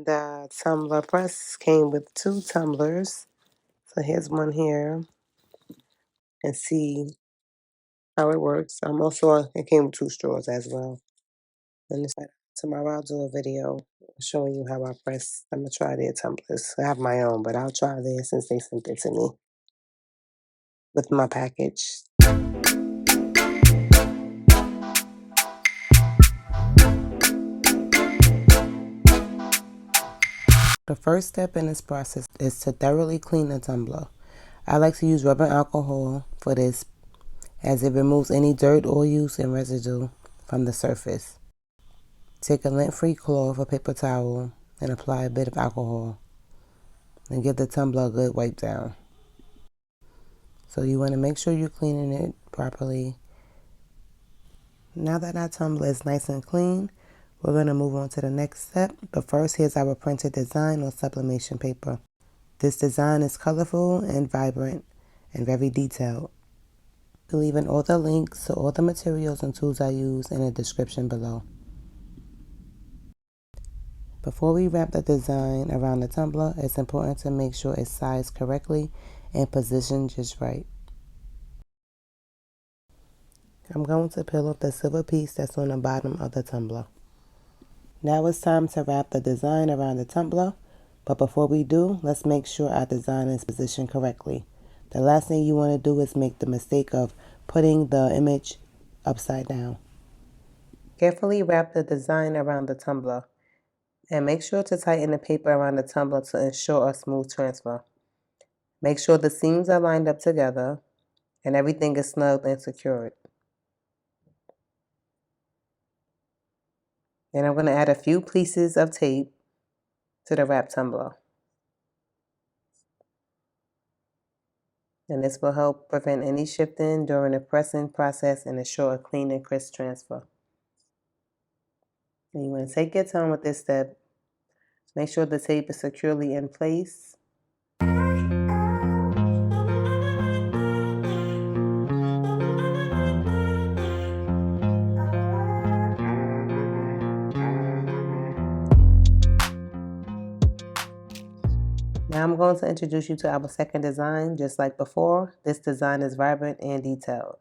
The tumbler press came with 2 tumblers. So here's one here, and see how it works. Also, it came with 2 straws as well. And this tomorrow I'll do a video showing you how I press. I'm gonna try their tumblers. I have my own, but I'll try theirs since they sent it to me with my package. The first step in this process is to thoroughly clean the tumbler. I like to use rubbing alcohol for this, as it removes any dirt, oils, and residue from the surface. Take a lint-free cloth or paper towel and apply a bit of alcohol and give the tumbler a good wipe down. So you want to make sure you're cleaning it properly. Now that our tumbler is nice and clean, we're going to move on to the next step. But first, here's our printed design on sublimation paper. This design is colorful and vibrant and very detailed. I'll leave in all the links to all the materials and tools I use in the description below. Before we wrap the design around the tumbler, it's important to make sure it's sized correctly and positioned just right. I'm going to peel off the silver piece that's on the bottom of the tumbler. Now it's time to wrap the design around the tumbler, but before we do, let's make sure our design is positioned correctly. The last thing you want to do is make the mistake of putting the image upside down. Carefully wrap the design around the tumbler and make sure to tighten the paper around the tumbler to ensure a smooth transfer. Make sure the seams are lined up together and everything is snug and secured. And I'm going to add a few pieces of tape to the wrap tumbler. And this will help prevent any shifting during the pressing process and ensure a clean and crisp transfer. And you want to take your time with this step. Make sure the tape is securely in place. Now I'm going to introduce you to our second design. Just like before, this design is vibrant and detailed.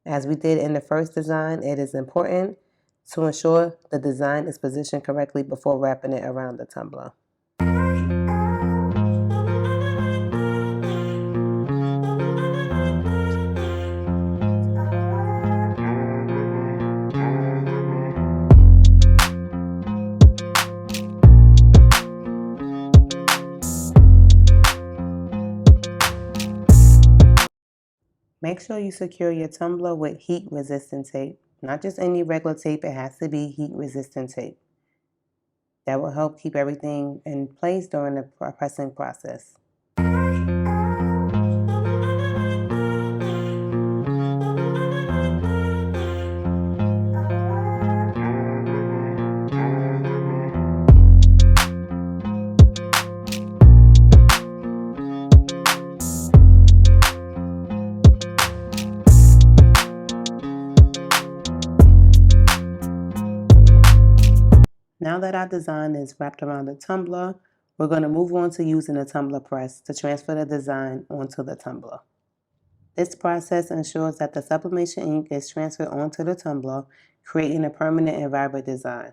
As we did in the first design, it is important to ensure the design is positioned correctly before wrapping it around the tumbler. Make sure you secure your tumbler with heat-resistant tape. Not just any regular tape, it has to be heat-resistant tape. That will help keep everything in place during the pressing process. Now that our design is wrapped around the tumbler, we're going to move on to using the tumbler press to transfer the design onto the tumbler. This process ensures that the sublimation ink is transferred onto the tumbler, creating a permanent and vibrant design.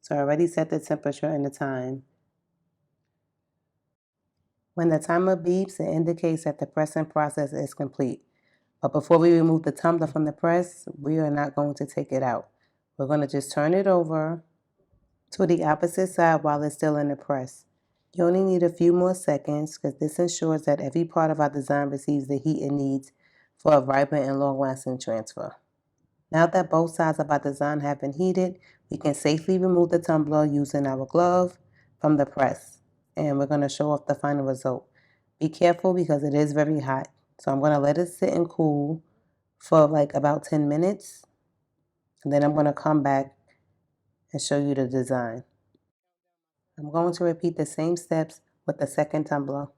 So I already set the temperature and the time. When the timer beeps, it indicates that the pressing process is complete. But before we remove the tumbler from the press, we are not going to take it out. We're going to just turn it over to the opposite side while it's still in the press. You only need a few more seconds because this ensures that every part of our design receives the heat it needs for a vibrant and long-lasting transfer. Now that both sides of our design have been heated, we can safely remove the tumbler using our glove from the press. And we're going to show off the final result. Be careful because it is very hot. So I'm going to let it sit and cool for like about 10 minutes. And then I'm going to come back and show you the design. I'm going to repeat the same steps with the second tumbler.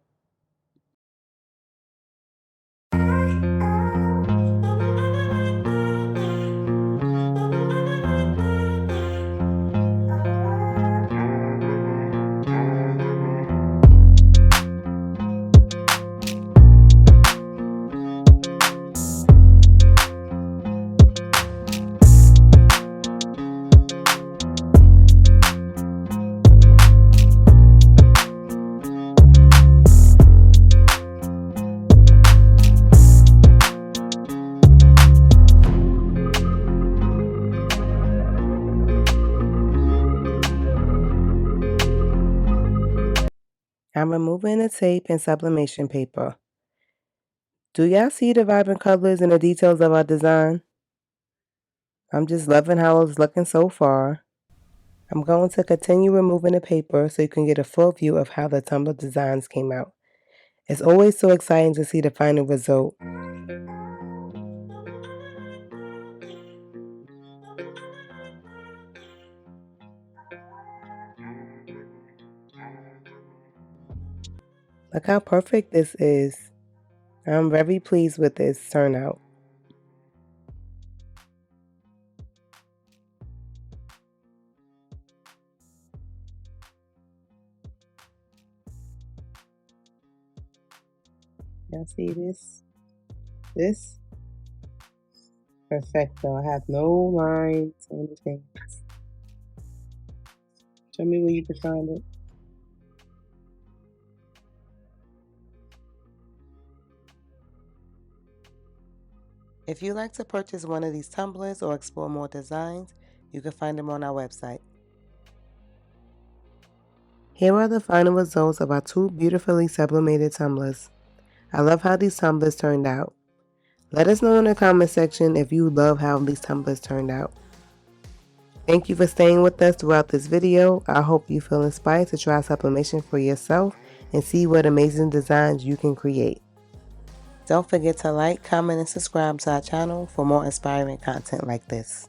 I'm removing the tape and sublimation paper. Do y'all see the vibrant colors and the details of our design? I'm just loving how it's looking so far. I'm going to continue removing the paper so you can get a full view of how the tumbler designs came out. It's always so exciting to see the final result. Look how perfect this is. I'm very pleased with this turnout. Y'all see this? This? Perfecto. I have no lines or anything. Show me where you can find it. If you'd like to purchase one of these tumblers or explore more designs, you can find them on our website. Here are the final results of our two beautifully sublimated tumblers. I love how these tumblers turned out. Let us know in the comment section if you love how these tumblers turned out. Thank you for staying with us throughout this video. I hope you feel inspired to try sublimation for yourself and see what amazing designs you can create. Don't forget to like, comment, and subscribe to our channel for more inspiring content like this.